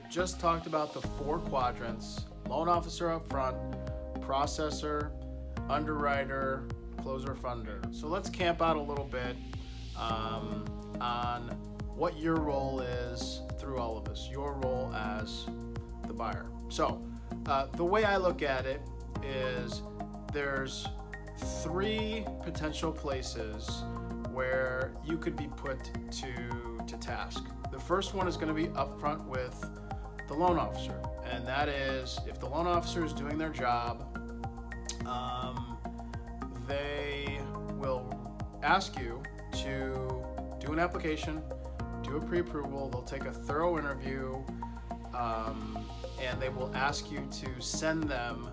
just talked about the 4 quadrants: loan officer up front, processor, underwriter, closer, funder. So let's camp out a little bit on what your role is through all of this, your role as the buyer. So the way I look at it is there's 3 potential places where you could be put to task. The first one is going to be upfront with the loan officer, and that is if the loan officer is doing their job, they will ask you to do an application, do a pre-approval. They'll take a thorough interview, and they will ask you to send them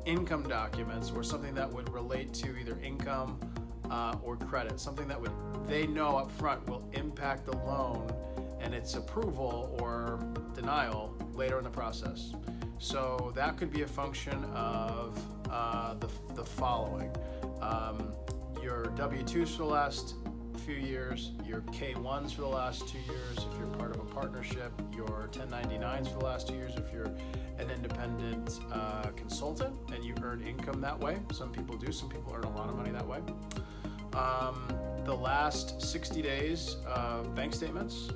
income documents or something that would relate to either income or credit, something that they know up front will impact the loan and its approval or denial later in the process. So that could be a function of the following: your W-2s for the last few years, your K-1s for the last 2 years if you're part of a partnership, your 1099s for the last 2 years if you're an independent consultant and you earn income that way. Some people do, some people earn a lot of money that way. The last 60 days of bank statements,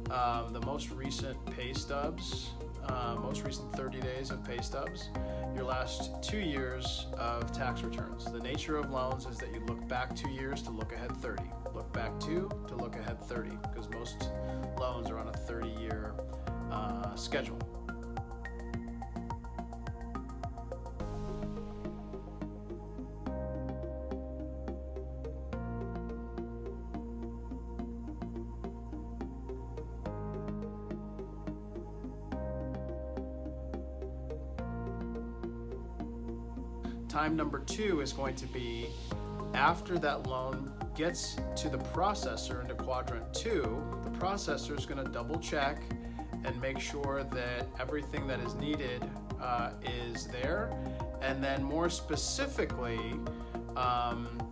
the most recent pay stubs, most recent 30 days of pay stubs, your last 2 years of tax returns. The nature of loans is that you look back 2 years to look ahead 30. Look back 2 to look ahead 30, because most loans are on a 30-year schedule. Time number 2 is going to be after that loan gets to the processor into quadrant 2, the processor is going to double check and make sure that everything that is needed is there, and then more specifically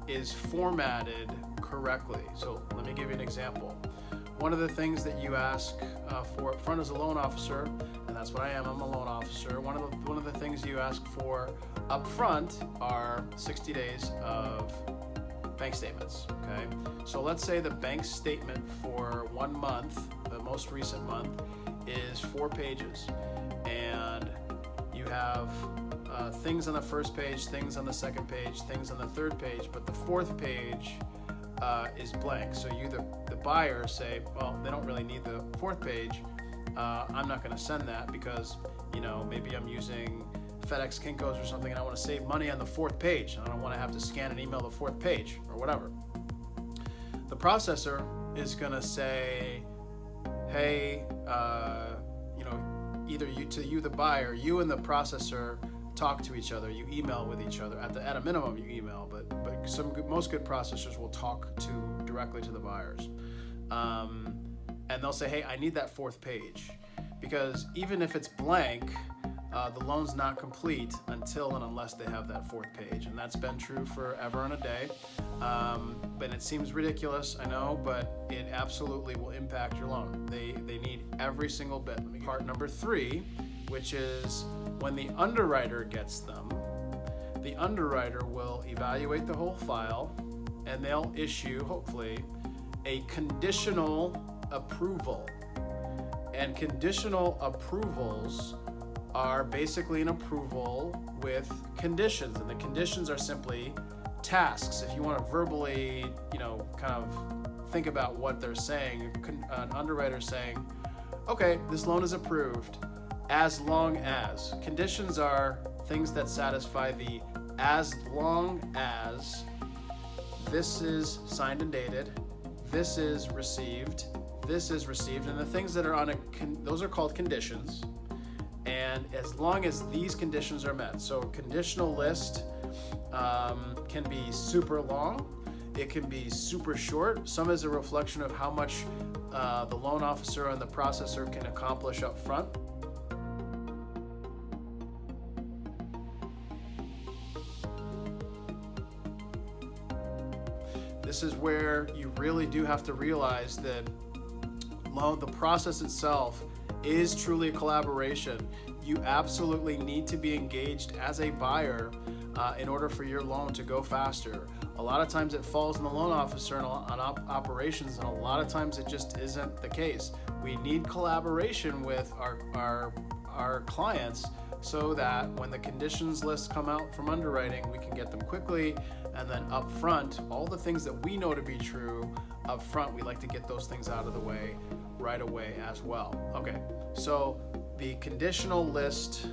is formatted correctly. So let me give you an example. One of the things that you ask for up front as a loan officer, and that's what I am, I'm a loan officer, one of the things you ask for up front are 60 days of bank statements, okay? So let's say the bank statement for 1 month, the most recent month, is 4 pages, and you have things on the first page, things on the second page, things on the third page, but the 4th page is blank. So you, the buyer, say, well, they don't really need the 4th page. I'm not going to send that because, maybe I'm using FedEx Kinko's or something and I want to save money on the 4th page. I don't want to have to scan and email the 4th page or whatever. The processor is going to say, hey, either you, the buyer, you and the processor talk to each other, you email with each other. At a minimum, you email, but most good processors will talk directly to the buyers. And they'll say, hey, I need that 4th page, because even if it's blank, the loan's not complete until and unless they have that 4th page. And that's been true forever and a day. But it seems ridiculous, I know, but it absolutely will impact your loan. They need every single bit. Part number 3, which is when the underwriter gets them, the underwriter will evaluate the whole file and they'll issue, hopefully, a conditional approval. And conditional approvals are basically an approval with conditions, and the conditions are simply tasks. If you want to verbally, kind of think about what they're saying, an underwriter saying, okay, this loan is approved as long as. Conditions are things that satisfy the as long as this is signed and dated, this is received, and the things that are on those are called conditions. And as long as these conditions are met, so a conditional list can be super long, it can be super short. Some is a reflection of how much the loan officer and the processor can accomplish up front. This is where you really do have to realize that the process itself is truly a collaboration. You absolutely need to be engaged as a buyer in order for your loan to go faster. A lot of times it falls on the loan officer and on operations, and a lot of times it just isn't the case. We need collaboration with our clients so that when the conditions lists come out from underwriting, we can get them quickly, and then up front, all the things that we know to be true up front, we like to get those things out of the way right away as well. Okay, so the conditional list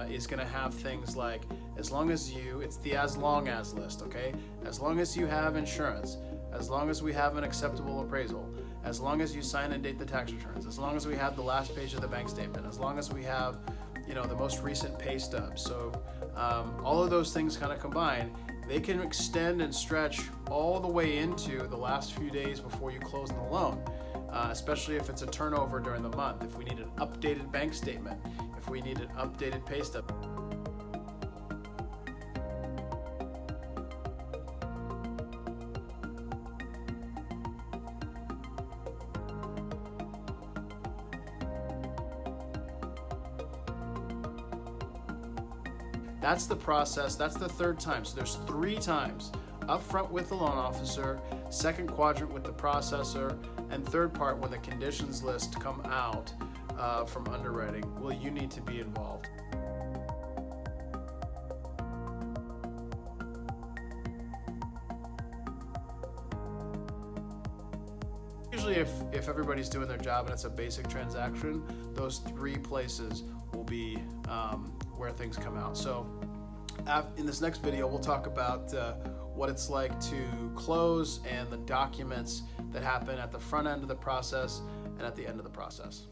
is going to have things like, as long as it's the as long as list, okay? As long as you have insurance, as long as we have an acceptable appraisal, as long as you sign and date the tax returns, as long as we have the last page of the bank statement, as long as we have, the most recent pay stubs. So all of those things kind of combined, they can extend and stretch all the way into the last few days before you close on the loan, especially if it's a turnover during the month, if we need an updated bank statement, if we need an updated pay stub. That's the process. That's the third time. So there's 3 times: upfront with the loan officer, second quadrant with the processor, and third part when the conditions list come out from underwriting. Will you need to be involved? Usually if everybody's doing their job and it's a basic transaction, those 3 places will be where things come out. So in this next video, we'll talk about what it's like to close and the documents that happen at the front end of the process and at the end of the process.